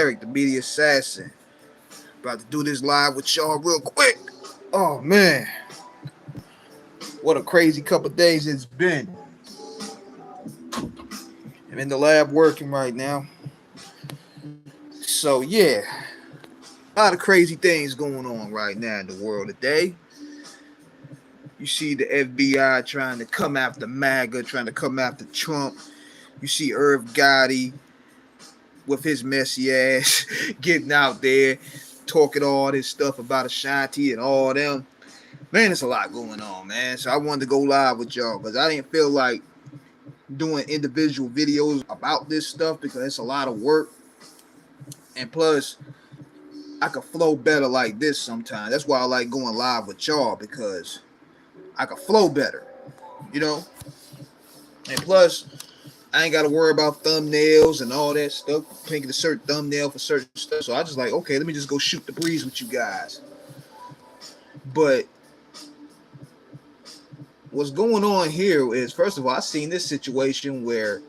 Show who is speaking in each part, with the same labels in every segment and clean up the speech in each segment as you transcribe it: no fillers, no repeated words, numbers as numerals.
Speaker 1: Eric, the media assassin. About to do this live with y'all real quick. Oh man, what a crazy couple days it's been. I'm in the lab working right now. So yeah, a lot of crazy things going on right now in the world today. You see the FBI trying to come after MAGA, trying to come after Trump. You see Irv Gotti with his messy ass getting out there talking all this stuff about Ashanti and all them. Man, there's a lot going on, man. So I wanted to go live with y'all because I didn't feel like doing individual videos about this stuff because it's a lot of work. And plus, I could flow better like this sometimes. That's why I like going live with y'all because I could flow better, you know? And plus, I ain't got to worry about thumbnails and all that stuff. Picking a certain thumbnail for certain stuff. So I just like, okay, let me just go shoot the breeze with you guys. But what's going on here is, first of all, I seen this situation where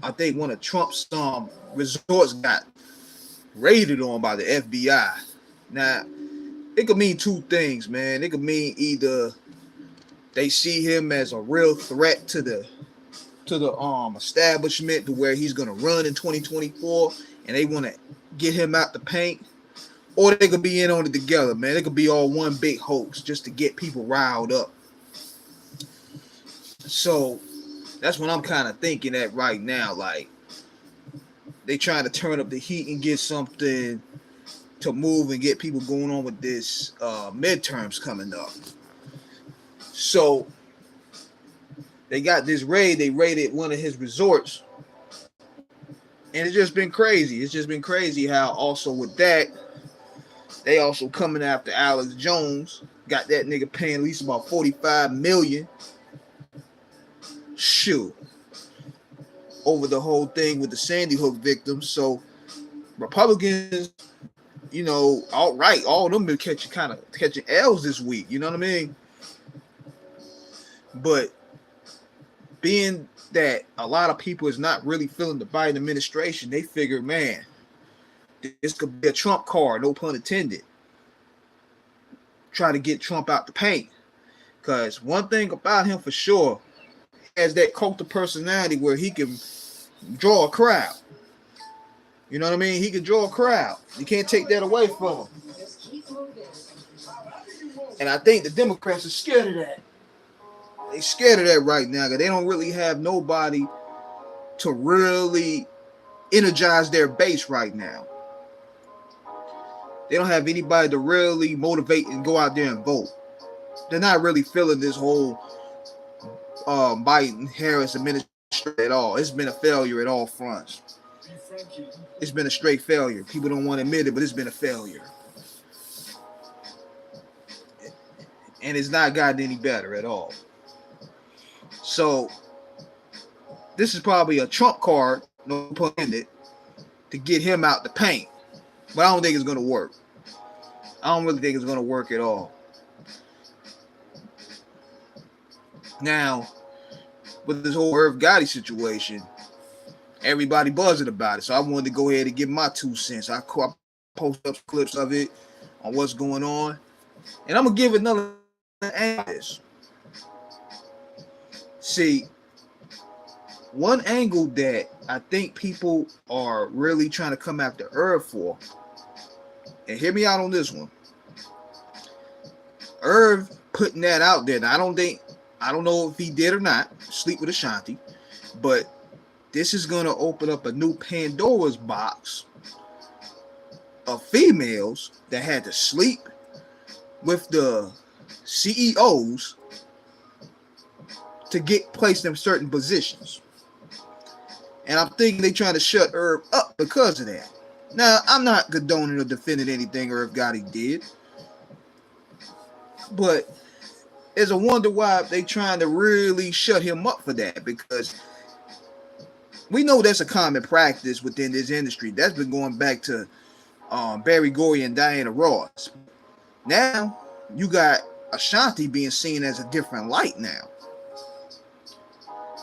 Speaker 1: I think one of Trump's resorts got raided on by the FBI. Now, it could mean two things, man. It could mean either they see him as a real threat to the establishment to where he's gonna run in 2024 and they want to get him out the paint, or they could be in on it together, man. It could be all one big hoax just to get people riled up. So that's what I'm kind of thinking at right now. Like, they trying to turn up the heat and get something to move and get people going on with this midterms coming up. So they got this raid. They raided one of his resorts. And it's just been crazy. It's just been crazy how also with that, they also coming after Alex Jones. Got that nigga paying at least about $45 million. Shoot. Over the whole thing with the Sandy Hook victims. So Republicans, you know, outright, all of them been catching L's this week. You know what I mean? But being that a lot of people is not really feeling the Biden administration, they figure, man, this could be a Trump card, no pun intended. Try to get Trump out the paint. Because one thing about him for sure, he has that cult of personality where he can draw a crowd. You know what I mean? He can draw a crowd. You can't take that away from him. And I think the Democrats are scared of that. They scared of that right now because they don't really have nobody to really energize their base right now. They don't have anybody to really motivate and go out there and vote. They're not really feeling this whole Biden-Harris administration at all. It's been a failure at all fronts. It's been a straight failure. People don't want to admit it, but it's been a failure. And it's not gotten any better at all. So this is probably a Trump card, no pun intended, to get him out the paint. But I don't think it's going to work. I don't really think it's going to work at all. Now, with this whole Irv Gotti situation, everybody buzzing about it. So I wanted to go ahead and give my 2 cents. I post up clips of it on what's going on. And I'm going to give another angle. See, one angle that I think people are really trying to come after Irv for, and hear me out on this one. Irv putting that out there. Now, I don't know if he did or not, sleep with Ashanti, but this is going to open up a new Pandora's box of females that had to sleep with the CEOs to get placed in certain positions. And I'm thinking they trying to shut Irv up because of that. Now, I'm not condoning or defending anything Irv Gotti did, but there's a wonder why they trying to really shut him up for that, because we know that's a common practice within this industry. That's been going back to Barry Gorey and Diana Ross. Now, you got Ashanti being seen as a different light now.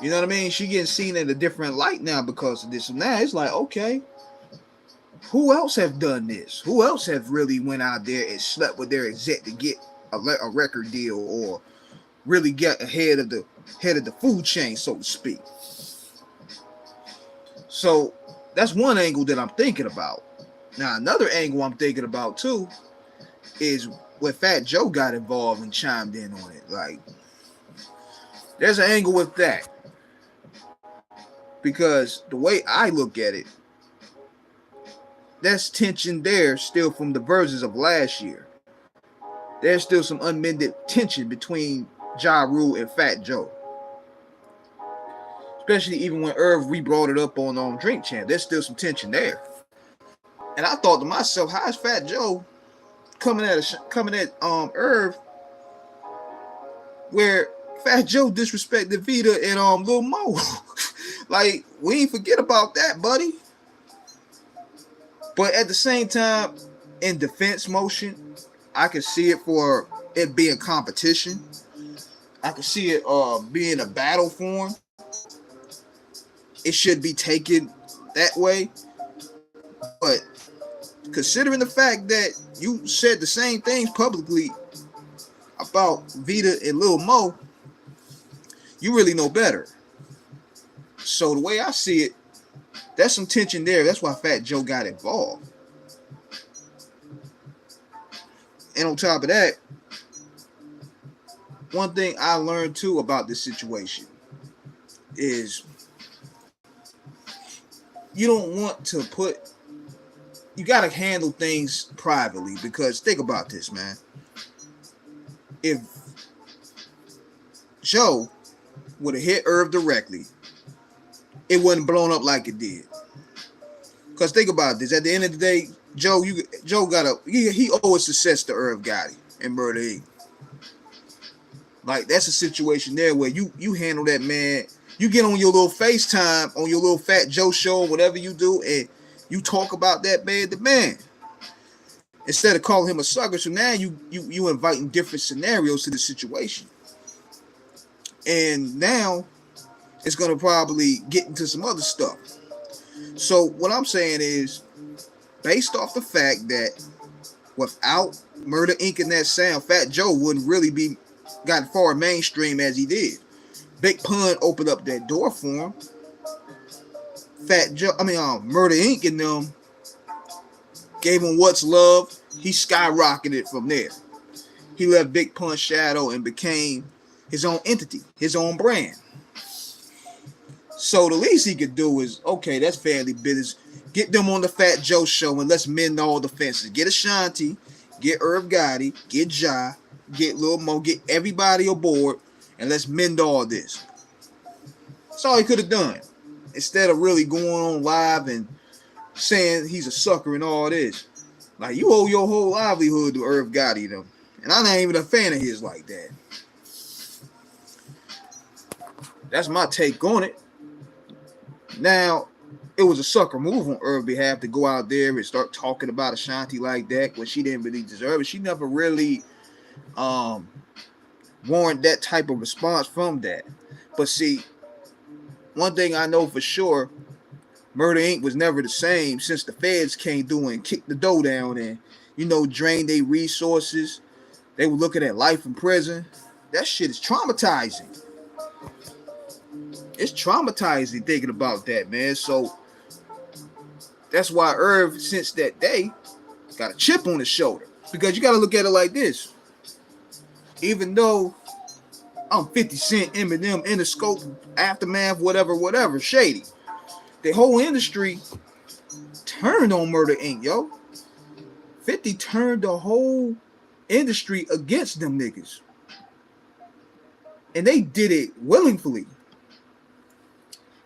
Speaker 1: You know what I mean? She getting seen in a different light now because of this. So now it's like, okay, Who else have done this? Who else have really went out there and slept with their exec to get a record deal, or really get ahead of the food chain, so to speak? So that's one angle that I'm thinking about. Now another angle I'm thinking about too is when Fat Joe got involved and chimed in on it. Like, there's an angle with that, because the way I look at it, there's tension there still from the verses of last year. There's still some unmended tension between Ja Rule and Fat Joe. Especially even when Irv re-brought it up on Drink Champ. There's still some tension there. And I thought to myself, how is Fat Joe coming at Irv, where Fat Joe disrespected Vita and Lil Mo? Like, we ain't forget about that, buddy. But at the same time, in defense motion, I can see it for it being competition. I can see it being a battle for him. It should be taken that way. But considering the fact that you said the same things publicly about Vita and Lil Mo, you really know better. So the way I see it, there's some tension there. That's why Fat Joe got involved. And on top of that, one thing I learned too about this situation is you don't want to you got to handle things privately, because think about this, man. If Joe would have hit Irv directly, it wasn't blown up like it did. Because think about this. At the end of the day, Joe he owes success to Irv Gotti and Murder Inc. Like, that's a situation there where you handle that, man. You get on your little FaceTime, on your little Fat Joe show, whatever you do, and you talk about that man to man. Instead of calling him a sucker, so now you inviting different scenarios to the situation. And now it's going to probably get into some other stuff. So what I'm saying is, based off the fact that without Murder Inc. and that sound, Fat Joe wouldn't really be gotten far mainstream as he did. Big Pun opened up that door for him. Murder Inc. and them gave him What's Love. He skyrocketed from there. He left Big Pun's shadow and became his own entity, his own brand. So the least he could do is, okay, that's family business. Get them on the Fat Joe show and let's mend all the fences. Get Ashanti, get Irv Gotti, get Ja, get Lil Mo, get everybody aboard, and let's mend all this. That's all he could have done. Instead of really going on live and saying he's a sucker and all this. Like, you owe your whole livelihood to Irv Gotti, though. And I'm not even a fan of his like that. That's my take on it. Now, it was a sucker move on Irv's behalf to go out there and start talking about Ashanti like that when she didn't really deserve it. She never really warranted that type of response from that. But see, one thing I know for sure, Murder Inc. was never the same since the feds came through and kicked the dough down and, drained their resources. They were looking at life in prison. That shit is traumatizing. It's traumatizing thinking about that, man. So that's why Irv, since that day, got a chip on his shoulder. Because you got to look at it like this. Even though I'm 50 Cent, Eminem, Interscope, Aftermath, whatever, shady, the whole industry turned on Murder Inc., yo. 50 turned the whole industry against them niggas. And they did it willingly.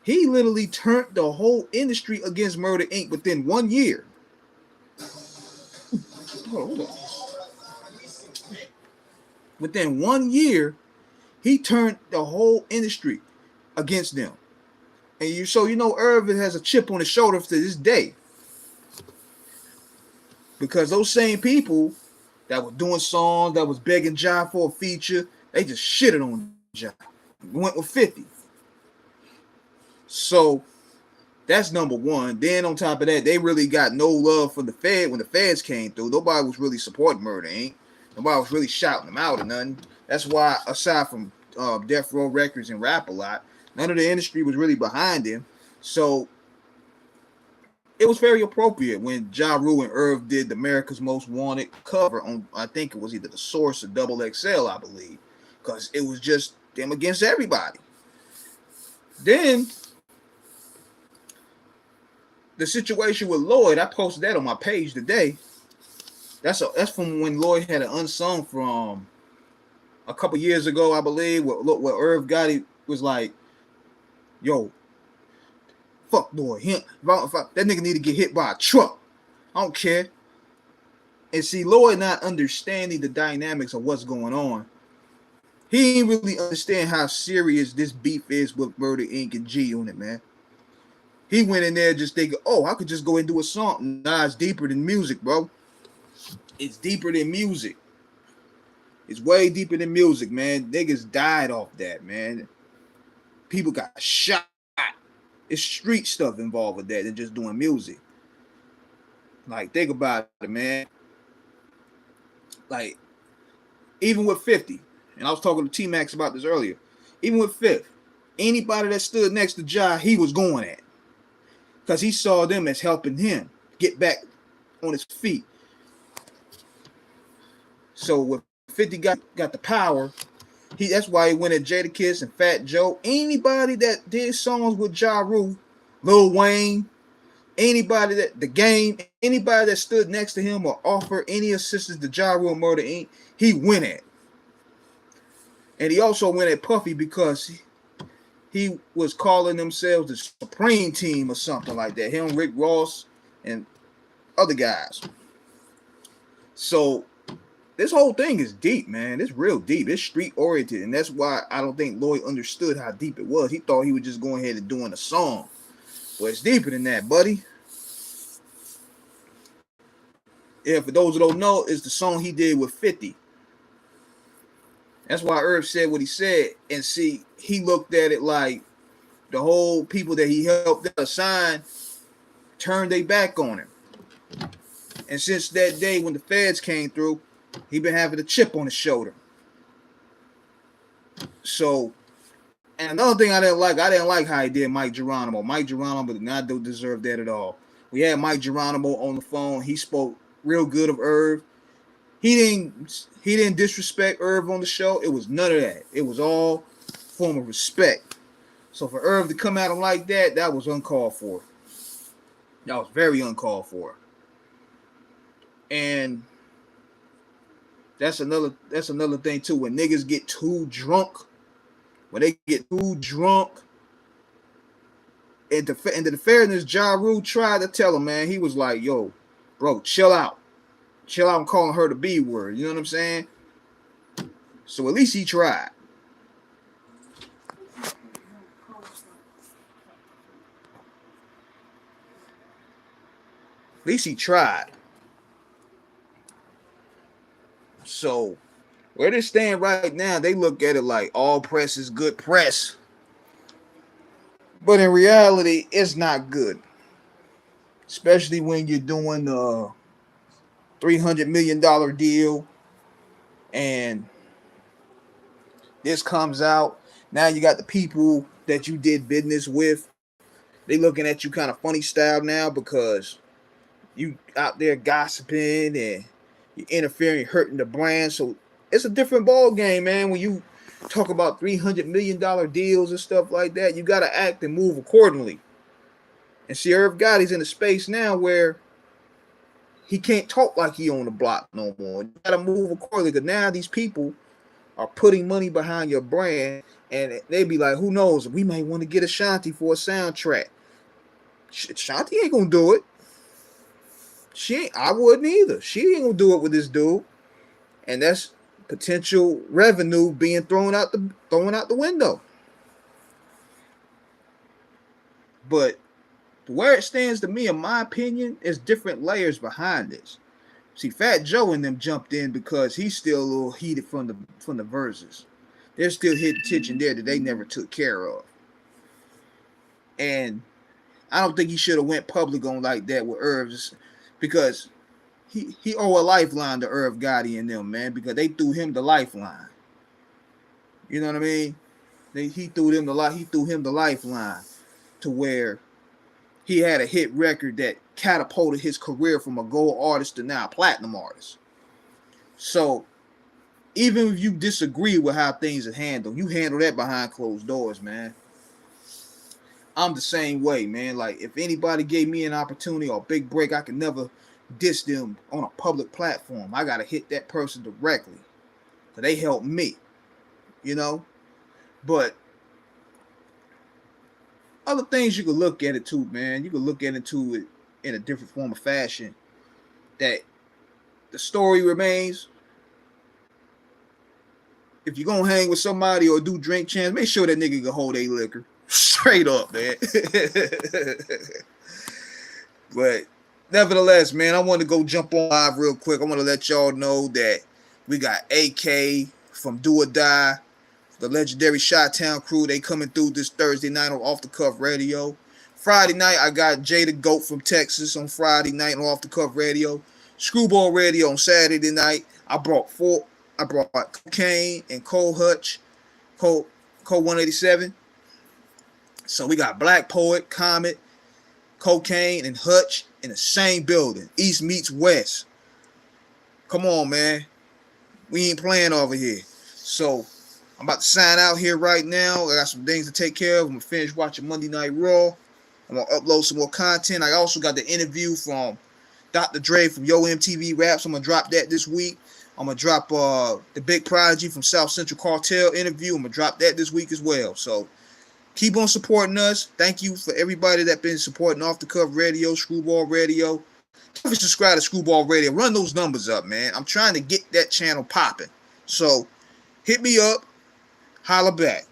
Speaker 1: He literally turned the whole industry against Murder Inc. within 1 year. Hold on. Within 1 year, he turned the whole industry against them. And Irv has a chip on his shoulder to this day. Because those same people that were doing songs, that was begging Ja for a feature, they just shitted on Ja. Went with 50. So That's number one. Then on top of that, they really got no love for the Fed when the Feds came through. Nobody was really supporting Murder Inc. Nobody was really shouting them out or nothing. That's why, aside from Death Row Records and Rap a Lot, none of the industry was really behind him. So it was very appropriate when Ja Rule and Irv did the America's Most Wanted cover on, I think it was either The Source or Double XL, I believe, because it was just them against everybody. Then the situation with Lloyd, I posted that on my page today. That's from when Lloyd had an unsung from a couple years ago, I believe, where Irv Gotti was like, yo, fuck Lloyd. That nigga need to get hit by a truck. I don't care. And see, Lloyd not understanding the dynamics of what's going on. He ain't really understand how serious this beef is with Murder Inc. and G Unit, man. He went in there just thinking, oh, I could just go and do a song. Nah, it's deeper than music, bro. It's deeper than music. It's way deeper than music, man. Niggas died off that, man. People got shot. It's street stuff involved with that than just doing music. Like, think about it, man. Like, even with 50, and I was talking to T-Max about this earlier, even with 50, anybody that stood next to Ja, he was going at. Because he saw them as helping him get back on his feet. So with 50 got the power, that's why he went at Jadakiss and Fat Joe. Anybody that did songs with Ja Rule, Lil Wayne, anybody that the game, anybody that stood next to him or offered any assistance to Ja Rule Murder Inc., he went at. And he also went at Puffy because he was calling themselves the Supreme Team or something like that. Him, Rick Ross, and other guys. So this whole thing is deep, man. It's real deep. It's street oriented, and that's why I don't think Lloyd understood how deep it was. He thought he was just going ahead and doing a song. Well, it's deeper than that, buddy. Yeah, for those who don't know, it's the song he did with 50. That's why Irv said what he said. And see, he looked at it like the whole people that he helped assign turned their back on him. And since that day when the feds came through, he been having a chip on his shoulder. So, and another thing I didn't like how he did Mike Geronimo. Mike Geronimo did not deserve that at all. We had Mike Geronimo on the phone. He spoke real good of Irv. He didn't disrespect Irv on the show. It was none of that. It was all form of respect. So for Irv to come at him like that, that was uncalled for. That was very uncalled for. And that's another thing too. When niggas get too drunk, and the fairness, Ja Rule tried to tell him, man, he was like, yo, bro, chill out. Chill out, I'm calling her the B word. You know what I'm saying? So at least he tried. At least he tried. So where they stand right now, they look at it like all press is good press. But in reality, it's not good. Especially when you're doing a $300 million deal and this comes out. Now you got the people that you did business with. They looking at you kind of funny style now because you out there gossiping and you're interfering, hurting the brand. So it's a different ball game, man. When you talk about $300 million deals and stuff like that, you got to act and move accordingly. And see, Irv Gotti's in a space now where he can't talk like he on the block no more. You got to move accordingly because now these people are putting money behind your brand, and they be like, who knows? We might want to get Ashanti for a soundtrack. Ashanti ain't gonna do it. I wouldn't either. She ain't gonna do it with this dude, and that's potential revenue being thrown out the window. But where it stands to me, in my opinion, is different layers behind this. See, Fat Joe and them jumped in because he's still a little heated from the verses. There's still hidden tension there that they never took care of. And I don't think he should have went public on like that with Irv, because he owe a lifeline to Irv Gotti and them, man, because they threw him the lifeline. You know what I mean? He threw him the lifeline to where he had a hit record that catapulted his career from a gold artist to now a platinum artist. So even if you disagree with how things are handled, you handle that behind closed doors, man. I'm the same way, man. Like, if anybody gave me an opportunity or a big break, I could never diss them on a public platform. I gotta hit that person directly, because they helped me, you know. But other things you could look at it too, man. You could look at it too in a different form of fashion. That the story remains. If you're gonna hang with somebody or do drink champs, make sure that nigga can hold a liquor. Straight up, man. But nevertheless, man, I want to go jump on live real quick. I want to let y'all know that we got AK from Do or Die, the legendary Chi-Town crew. They coming through this Thursday night on Off the Cuff Radio. Friday night, I got Jay the Goat from Texas on Friday night on Off the Cuff Radio. Screwball Radio on Saturday night. I brought Cocaine and Cole Hutch, Cole 187. So we got Black Poet, Comet, Cocaine, and Hutch in the same building. East meets West. Come on, man. We ain't playing over here. So I'm about to sign out here right now. I got some things to take care of. I'm going to finish watching Monday Night Raw. I'm going to upload some more content. I also got the interview from Dr. Dre from Yo MTV Raps. I'm going to drop that this week. I'm going to drop the Big Prodigy from South Central Cartel interview. I'm going to drop that this week as well. So keep on supporting us. Thank you for everybody that's been supporting Off the Cuff Radio, Screwball Radio. Definitely subscribe to Screwball Radio. Run those numbers up, man. I'm trying to get that channel popping. So hit me up. Holla back.